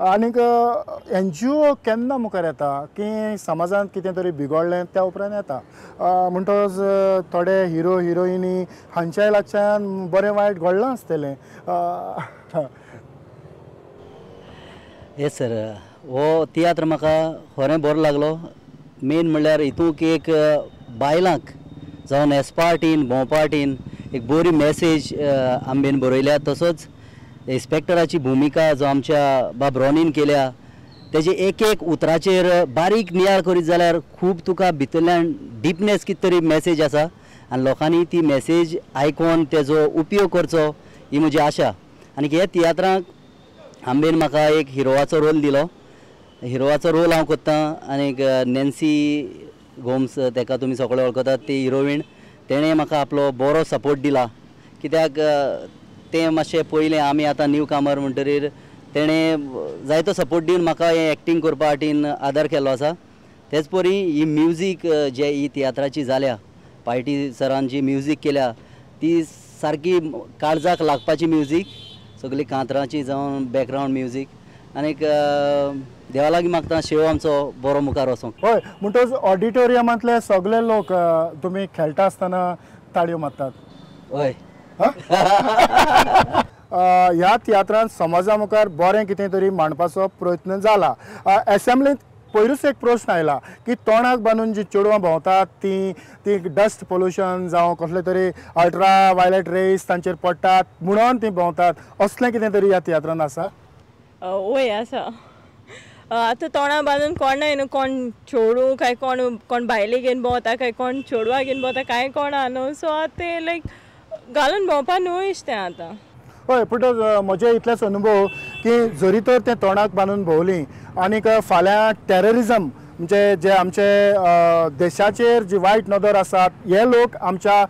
आनीक NGO केन्ना मुखार येता की समाजांत कितें तरी बिगडलें त्या उपरांत येता म्हणटच थोडे हिरो हिरोइनी हांच्याय लागच्यान बरें वायट घडलां आसतलें येस सर हो तियात्र म्हाका खरें बरो लागलो मेन म्हणल्यार हितूंक एक बायलांक जावन एस्पार्टीन भोंवपाटीन एक बरी मॅसेज आंबेन बरयल्या तसोच इन्स्पेक्टराची भुमिका जो आमच्या बाब रॉनीन केल्या तेजे एक एक उतराचेर बारीक नियाळ करीत जाल्यार खूब तुका भितरल्यान डिपनेस कितें तरी मॅसेज आसा आनी लोकांनी ती मॅसेज आयकून तेजो उपयोग करचो ही म्हजी आशा आनी हे तियात्रांक आंबेन म्हाका एक हिरोवाचो रोल दिलो हिरोवाचो रोल हांव करतां आनीक नॅन्सी गोम्स ताका तुमी सगळे वळखतात ती हिरोईन तेणें म्हाका आपलो बरो सपोर्ट दिला कित्याक तें मातशें पयलें आमी आतां न्यू कामर म्हणटरीर तेणें जायतो सपोर्ट दिवन म्हाका हें एक्टींग करपा खातीर आदार केल्लो आसा तेच परी ही म्युजीक जे ही तियात्राची जाल्या पायटी सरान जी म्युजीक केल्या ती सारकी काळजाक लागपाची म्युजीक सगळी कांतराची जावन बॅकग्रावंड म्युजीक आनीक देवा लागीं मागता शेव आमचो बरो मुखार वचूंक हय म्हणटच ऑडिटोरियमांतले सगळे लोक तुमी खेळटा आसतना ताळयो मारतात हय ह्या तियात्रांत समाजा मुखार बरें कितें तरी मांडपाचो प्रयत्न जाला एसेंब्लींत पयरूच एक प्रश्न आयला की तोंडाक बांदून जी चेडवां भोंवतात ती डस्ट पोल्युशन जावं कसले तरी अल्ट्रा वायलेट रेज तांचेर पडटात म्हणून ती भोंवतात असलें कितें तरी ह्या तियात्रांत आसा वय आसा आतां तोंडा बांदून कोण न्हय न्हू कोण चेडूं काय कोण बायले घेवन भोंवता काय कोण चेडवां घेवन भोंवता कांय कोणा न्हू सो आतां तें लायक घालून भोंवपा न्हू इश्टें आतां हय पूण म्हजे इतलेच अनुभव की जरी तर तें तोंडाक बांदून भोंवलीं आनीक फाल्यां टेररिजम म्हणजे जे आमचे देशाचेर जी वायट नदर आसात हे लोक आमच्या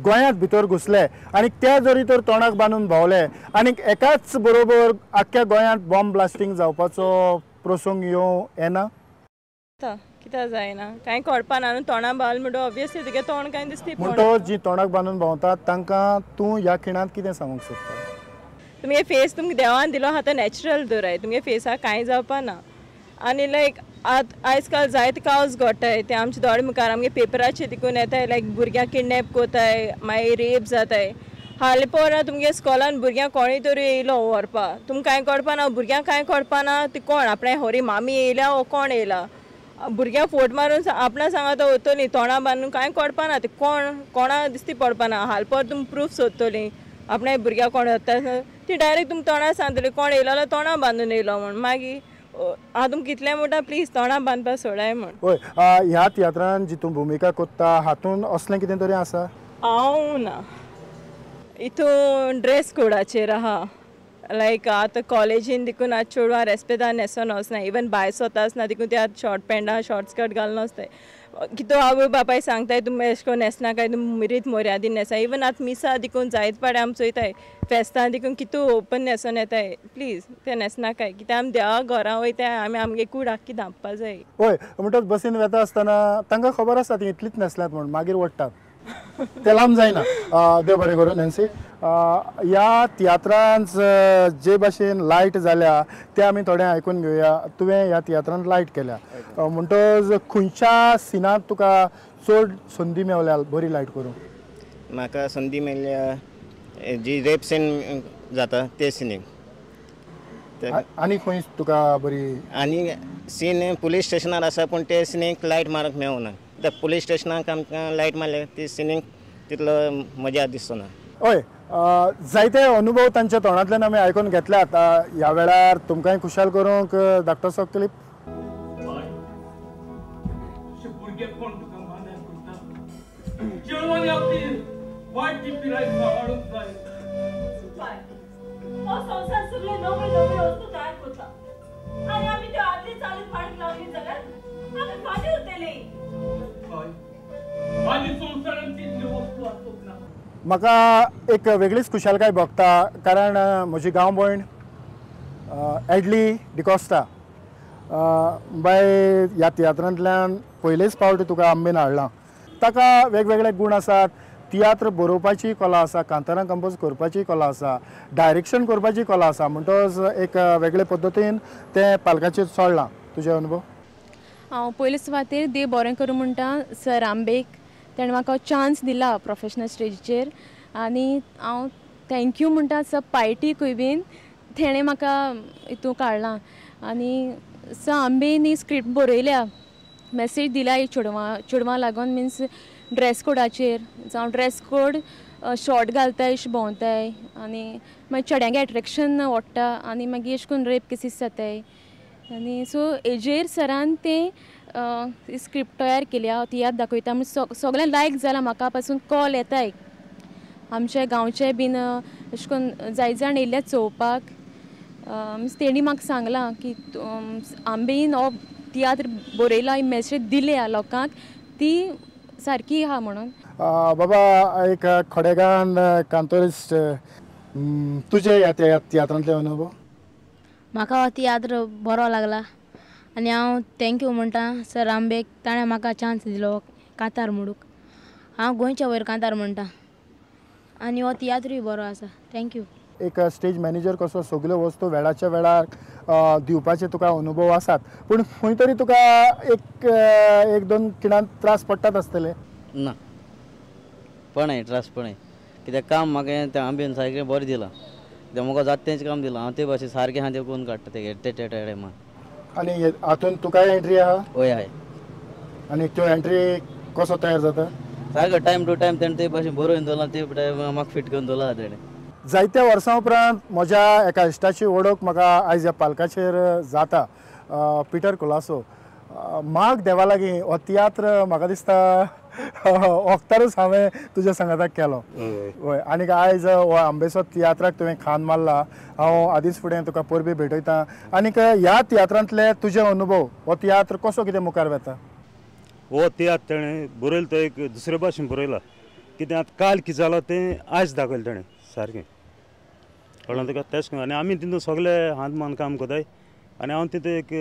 गोंयांत भितर घुसले आनी ते जरी तर तोंडाक बांदून भोंवले आनीक एकाच बरोबर आख्ख्या गोंयांत बॉम्ब ब्लास्टींग जावपाचो प्रसंग येना कित्याक जायना कांय कळपाना न्हू तोंडाक बांदलो म्हणटो ऑब्वियसली तुगे तोंड कांय दिसती म्हणटो जी तोंडाक बांदून भोंवतात तांकां तूं ह्या खिणांत कितें सांगूंक सोदता तुमगे फेस तुमकां देवान दिलो आहा तो नॅचरल दवराय तुमगे फेसाक कांय जावपा ना आनी लायक आयज काल जायते कावज घडटाय ते आमचे दोळे मुखार आमगे पेपराचेर देखून येताय लायक भुरग्यांक किडनॅप कोताय मागीर रेप जाताय हालीं पोरां तुमगे स्कॉलान भुरग्यांक कोणूय तरी येयलो व्हरपा तुमकां कांय कळपाना भुरग्यांक कांय कळपाना ती कोण आपणे होरी मामी येयल्या वो कोण येयला भुरग्यांक फोट मारून आपणा सांगात वतली तोंडा बांदून कांय कळपाना ते कोणा दिसती पडपाना हालपर तुम प्रूफ सोदतली आपणे भुरग्याक कोण येता ती डायरेक्ट तुम तोंडा सांगतली कोण येयलो जाल्यार तोंडा बांदून येयलो म्हण मागीर हांव तुमकां कितलें म्हणटा प्लीज तोंडा बांदपा सोडाय म्हण हय ह्या तियात्रांत जी तूं भुमिका कोत्ता हातूंत असलें कितें तरी आसा हांव ना हितून ड्रेस कोडाचेर आहा लायक आतां कॉलेजीन देखून आज चेडवां रेस्पेदान न्हेसोन वचना इवन बाय स्वता आसना देखून ते आतां शॉर्ट पॅन्टा शॉर्ट स्कर्ट घालून वचताय कितू आवय बापाय सांगताय तुमी एश कोन्न न्हेसना काय तुमी मिरीत मोर्यादीन न्हेसा इवन आतां मिसा देखून जायत पाडे आमी चोयताय फेस्तां देखून कितू ओपन न्हेसोन येताय प्लीज ते न्हेसना काय कित्याक आमी देवा घरा वयताय आमी आमगे कूड आख्खी धांपपा जाय हय म्हणटच बसीन वेता आसतना तांकां खबर आसता ती इतलीच न्हेसल्यात म्हूण मागीर ओडटात ते लांब जायना देव बरें करूं नॅन्सी ह्या तियात्रांत जे भाशेन लायट जाल्या ते आमी थोडें आयकून घेवया तुवें ह्या तियात्रांत लायट केल्या म्हणटच खंयच्या सिनांत तुका चड संदी मेवल्या बरी लायट करूंक म्हाका संदी मेळ्ळ्या जी रेप सीन जाता ते सिनीक आनी खंय तुका बरी आनी सीन पुलीस स्टेशनार आसा पूण ते सिनीक लायट मारूंक मेळूना त्या पुलीस स्टेशनाक आमकां लायट मारले ती सिनीक तितलो मजा दिसचो ना हय जायते अनुभव तांच्या तोंडांतल्यान आमी आयकून घेतल्यात ह्या वेळार तुमकांय खुशाल करूंक धाकटोसो क्लिप म्हाका एक वेगळीच खुशालकाय भोगता कारण म्हजी गांव भयण एडली डिकोस्टा बाय ह्या तियात्रांतल्यान पयलेच फावट तुका आंबेन हाडलां ताका वेगवेगळे गूण आसात तियात्र बरोवपाची कला आसा, कांतारां कंपोज करपाची कला आसा, डायरेक्शन करपाची कला आसा, म्हणटच एक वेगळे पद्दतीन ते पालकाचेर चडलां. तुजे अनुभव? हांव पयले सुवातेर देव बरें करूं म्हणटा सर आंबेक. ताणें म्हाका चान्स दिला प्रोफेशनल स्टेजीचेर आनी हांव थँक्यू म्हणटा सर पायटीकूय बीन तेणें म्हाका हितूं काडलां. आनी सर आंबेन ही स्क्रिप्ट बरयल्या, मॅसेज दिल्या ही चेडवां लागून मिन्स ड्रेस कोडाचेर जावं ड्रेस कोड शॉर्ट घालताय अशें भोंवताय आनी मागीर चेड्यांक एट्रेक्शन वाडटा आनी मागीर अशें करून रेप केसीस जाताय. आनी सो हेजेर सरान तें स्क्रिप्ट तयार केल्या, तियात्र दाखयता म्हणजे सगळें लायक जालां. म्हाका पासून कॉल येताय आमचे गांवचे बीन अशें करून जाय जाण येयल्यात चोवपाक. मिन्स तेणी म्हाका सांगलां की आंबेन हो तियात्र बरयला, ही मॅसेज दिल्या लोकांक ती सारकी आहा म्हणून. बाबा एक खोडेगांव कांतोरिस्ट, तुजे ह्या तियात्रांतले अनुभव? म्हाका हो तियात्र बरो लागला आनी हांव थँक्यू म्हणटा सर आंबेक. ताणें म्हाका चान्स दिलो कांतार म्हणूंक. हांव गोंयच्या वयर कांतार म्हणटा आनी हो तियात्रूय बरो आसा. थँक्यू. एक स्टेज मॅनेजर कसो सगल्यो वस्तू वेळाच्या वेळार दिवपाचे तुका अनुभव आसात, पूण खंय तरी तुका एक दोन किणांत त्रास पडटात आसतले? ना, पण त्रास पण कित्याक काम म्हाका त्या आंबेन सारकें बरें दिलां. कित्याक म्हाका जाता तेंचें काम दिलां, हांव ते भाशेन सारकें हांव तें करून काडटा ते टायमार. आनी हातून तुका एंट्री आहा? हय हय. आनी त्यो एंट्री कसो तयार जाता? सारको टायम टू टायम तेणें ते भाशेन बरोवन दवरला, ते टायम म्हाका फिट करून दवरला तेणें. जायत्या वर्सां उपरांत म्हज्या एका इश्टाची वळख म्हाका आयज ह्या पालकाचेर जाता, पिटर कुलासो. माग देवा लागीं हो तियात्र म्हाका दिसता वखदारूच हांवें तुज्या सांगाताक केलो. हय. आनीक आयज हो आंबेचो तियात्राक तुवें खान मारला. हांव आदींच फुडें तुका परबी भेटयतां. आनीक ह्या तियात्रांतले तुजे अनुभव, हो तियात्र कसो कितें मुखार वता? हो तियात्र तेणें बरयलो तो एक दुसरे भाशेन बरयला. कित्याक काल कितें जालां तें आयज दाखयलें तेणें सारकें. कळ्ळें तुका? तेश करून आनी आमी तितून सगळे हात मान काम कोताय आनी हांव तितून एक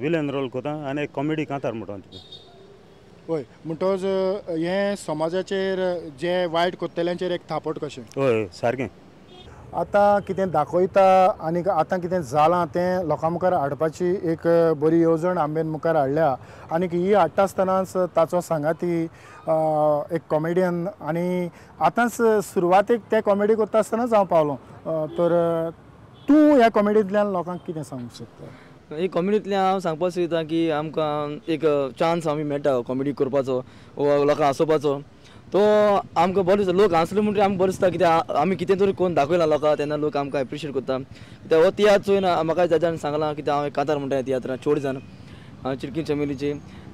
विलन रोल कोता आनी एक कॉमेडी कांतार म्हणटा तितून. हय. म्हणटच हें समाजाचेर जे वायट कोत्तेल्यांचेर एक थापट कशें. हय सारकें. आतां कितें दाखयता आनीक आतां कितें जालां तें लोकां मुखार हाडपाची एक बरी येवजण आंबेन मुखार हाडल्या. आनीक ही हाडटा आसतनाच ताचो सांगाती एक कॉमेडियन आनी आतांच सुरवातेक ते कॉमेडी करता आसतनाच हांव पावलो. तर तूं ह्या कॉमेडींतल्यान लोकांक कितें सांगूंक सोदता? ही कॉमेडींतल्यान हांव सांगपाक सोदतां की आमकां एक चान्स आमी मेळटा कॉमेडी करपाचो वा लोकांक हांसोवपाचो. तो आमकां बरो दिसता. लोक हांसले म्हणटकीर आमकां बरें दिसता कित्याक आमी कितें तरी करून दाखयलां लोकांक, तेन्ना लोक आमकां एप्रिशिएट करता. कित्याक हो तियात्र चोयन म्हाका जाण सांगलां कित्याक हांव कांतार म्हणटा ह्या तियात्रां चोड जाण चिडकी चमेलीची.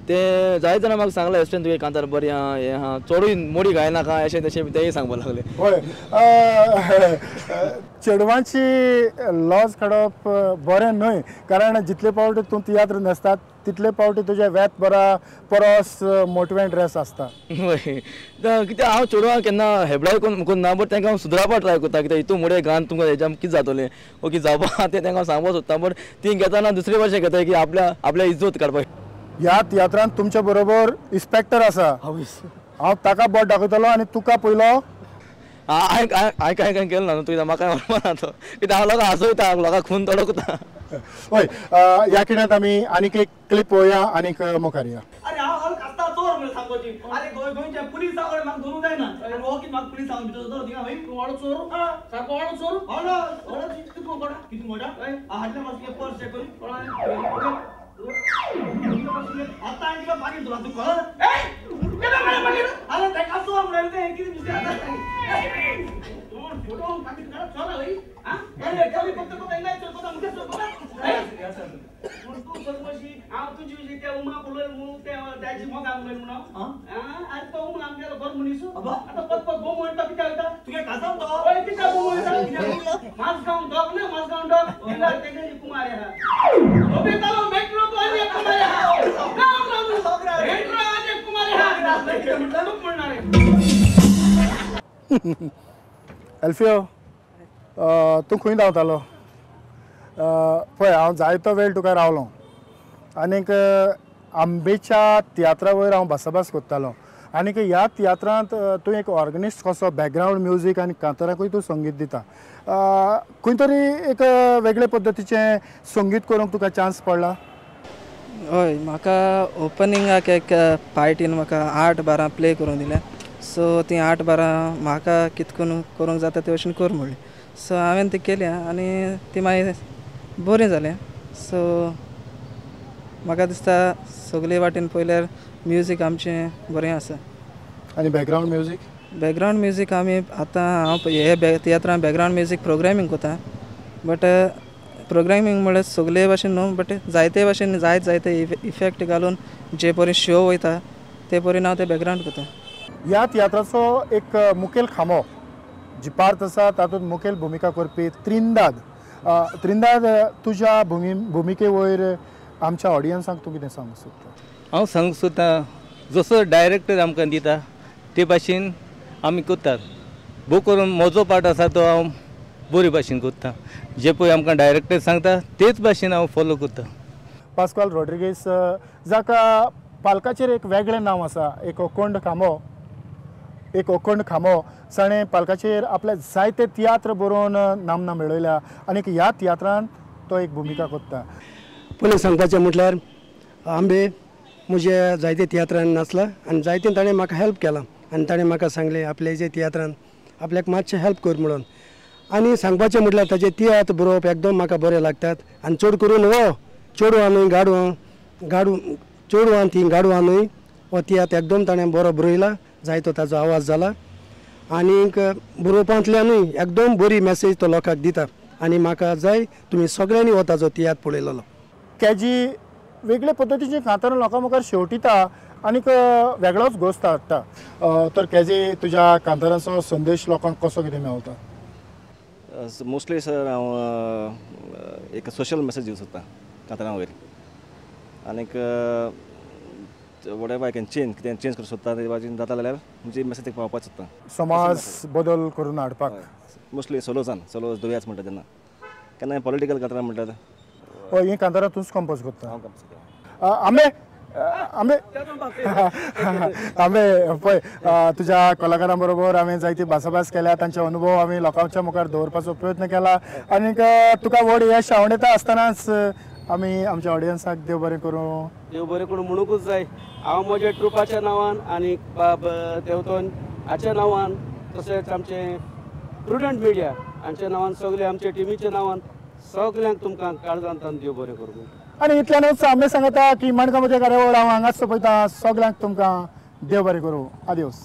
ते जायत जाणां म्हाका सांगलां एस्टेन तुवें कांतार बरी आहा हें आहा, चोडूय मोडी घायनाका अशें तशें तेंय सांगपाक लागले. हय. चेडवांची लॉज काडप बरें न्हय, कारण जितले फावटी तूं तियात्र न्हेसतात तितले फावटी तुजे वेत बरा परस मोटिवेट ड्रेस आसता. हय. कित्याक हांव चेडवां केन्ना हेबडाय करून ना, बट तांकां हांव सुदरावपाक ट्राय करता. कित्याक हितून मोडे घालन तुमकां हेज्या कितें जातलें वो कितें जावपा तें तांकां सांगपाक सोदता. बट ती घेतना दुसरे भाशेन घेताय की आपल्या इज्जत काडपाक. ह्या तियात्रांत तुमचे बरोबर इन्स्पेक्टर आसा. हांव ताका बोट दाखयतलो आनी तुका पयलो हांवें कांय केलें ना तुवें म्हाका वळखना तो. कित्याक हांव लोकांक हांसयता, लोकांक खून तोडो करता. हय. ह्या खिणांत आमी आनीक एक क्लिप पळोवया आनीक मुखार या. अरे हांव कास्ता चोर म्हणून सांगपाची. अरे गोंयच्या पुलिसा कडेन म्हाका धरूंक जायना. हो कितें म्हाका पुलिसांक भितर धर थिंगा हय व्हडलो चोर. सारको व्हडलो चोर. व्हडलो कितें मोठा कितें मोठा हाडले मातशें पर्स चेक करून. आता आनी मागीर तुला तू कळ अरे तेका चोर म्हणून तें कितें दिसता फोटो काढून चोर हय. अरे कमी फक्त इंगाय चोर कोता मुखे चोर कोता तू सरमशी हांव तुजी विशीं त्या उमा पळय म्हणून त्याची मोगा म्हणून म्हणून आरे तो उमा आमगेलो बरो मनीस. आतां पत भोव म्हणटा कित्याक वयता तुगे कासाव तो हय कित्याक भोव म्हणटा माजगांव डॉग ना माजगांव डॉग तेंगा तेंगे कुमार आहा बेतालो मेट्रो तो आनी कुमार आहा मेट्रो आनी कुमार आहा म्हणटा म्हणणार एल्फियो तूं खंय धांवतालो? पळय हांव जायतो वेळ तुका रावलो आनीक आंबेच्या तियात्रा वयर हांव भासाभास कोत्तालो. आनी ह्या तियात्रांत तूं एक ऑर्गनिस्ट कसो बॅकग्रावंड म्युजीक आनी कांताराकूय तूं संगीत दिता खंय तरी एक वेगळे पद्दतीचें संगीत करूंक तुका चान्स पडला हय म्हाका ओपनिंगाक एक पार्टीन म्हाका 8-12 प्ले करूंक दिलें सो ती 8-12 म्हाका कितकून करूंक जाता ते भशेन कर म्हणली सो हांवें ती केली आनी ती मागीर बरें जालें सो म्हाका दिसता सगळे वाटेन पयल्यार म्युजीक आमचें बरें आसा आनी बॅकग्रावंड म्युजीक आमी आतां हांव हे तियात्रान बॅकग्रावंड म्युजीक प्रोग्रामींग कोता बट प्रोग्रामींग म्हळ्यार सगळे भाशेन न्हू बट जायते भाशेन जायते इफेक्ट घालून जे परी शो वयता ते परीन हांव ते बॅकग्रावंड कोता ह्या तियात्राचो एक मुखेल खांबो जी पार्थ आसा तातूंत मुखेल भुमिका करपी त्रिंदाद तुज्या भुमिके वयर आमच्या ऑडियन्सांक तूं कितें सांगूंक सोदता हांव सांगूंक सोदतां जसो डायरेक्टर आमकां दिता ते भाशेन आमी करतात भोव करून म्हजो पार्ट आसा तो हांव बरे भाशेन करता जे पळय आमकां डायरेक्टर सांगता तेच भाशेन हांव फॉलो करता पास्कॉल रॉड्रिगीस जाका पालकाचेर एक वेगळें नांव आसा एक अखंड खांबो ताणें पालकाचेर आपले जायते तियात्र बरोवन नामना मेळयल्या आनी ह्या तियात्रांत तो एक भुमिका करता पुणें सांगपाचें म्हटल्यार आंबे म्हजे जायते तियात्रान नाचला आनी जायते ताणें म्हाका हेल्प केलां आनी ताणें म्हाका सांगलें आपले जे तियात्रान आपल्याक मातशें हेल्प कर म्हणून आनी सांगपाचें म्हटल्यार ताजे तियात्र बरोवप एकदम म्हाका बरें लागतात आनी चड करून हो चेडवां न्हय गाडवां हो तियात्र एकदम ताणें बरो बरयला जायतो ताजो आवाज जाला आनीक बरोवपांतल्यानूय एकदम बरी मॅसेज तो लोकांक दिता आनी म्हाका जाय तुमी सगळ्यांनी हो ताजो तियात्र पळयलो केजी वेगळे पद्दतीची कांतारां लोकां मुखार शेवटिता आनीक वेगळोच घोस्त हाडटा तर केजी तुज्या कांतारांचो संदेश लोकांक कसो कितें मेळटा मोस्टली सर हांव एक सोशल मॅसेज दिवंक सोदतां कांतारां वयर आनीक वॉटेवर आय कॅन कितें चेंज करूंक सोदता ते भाशेन जाता जाल्यार म्हणजे मॅसेज पावपाक सोदतां समाज बदल करून हाडपाक मोस्टली सोलोज दुयेंस म्हणटा तेन्ना केन्ना पॉलिटिकल कांतारां म्हणटात हय ही कांतारां तूंच कंपोज करता आंबे पळय तुज्या कलाकारां बरोबर हांवें जायती भासाभास केल्या तांचे अनुभव आमी लोकांच्या मुखार दवरपाचो प्रयत्न केला आनीक तुका व्हड यश आवडटा आसतनाच आमी आमच्या ऑडियन्साक देव बरें करूं म्हणूंकूच जाय हांव म्हज्या ट्रुपाच्या नांवान आनी देंवतोन हाच्या नांवान तशेंच आमचे प्रुडंट मिडिया हांच्या नांवान सगळे आमच्या टिमीच्या नांवान सगळ्यांक तुमकां काळजांतल्यान देव बरें करूं आनी इतल्यानूच आंबे सांगता की मणकामध्ये कार्यावळ हांव हांगाच सोपयता सगळ्यांक तुमकां देव बरें करूं आदिवस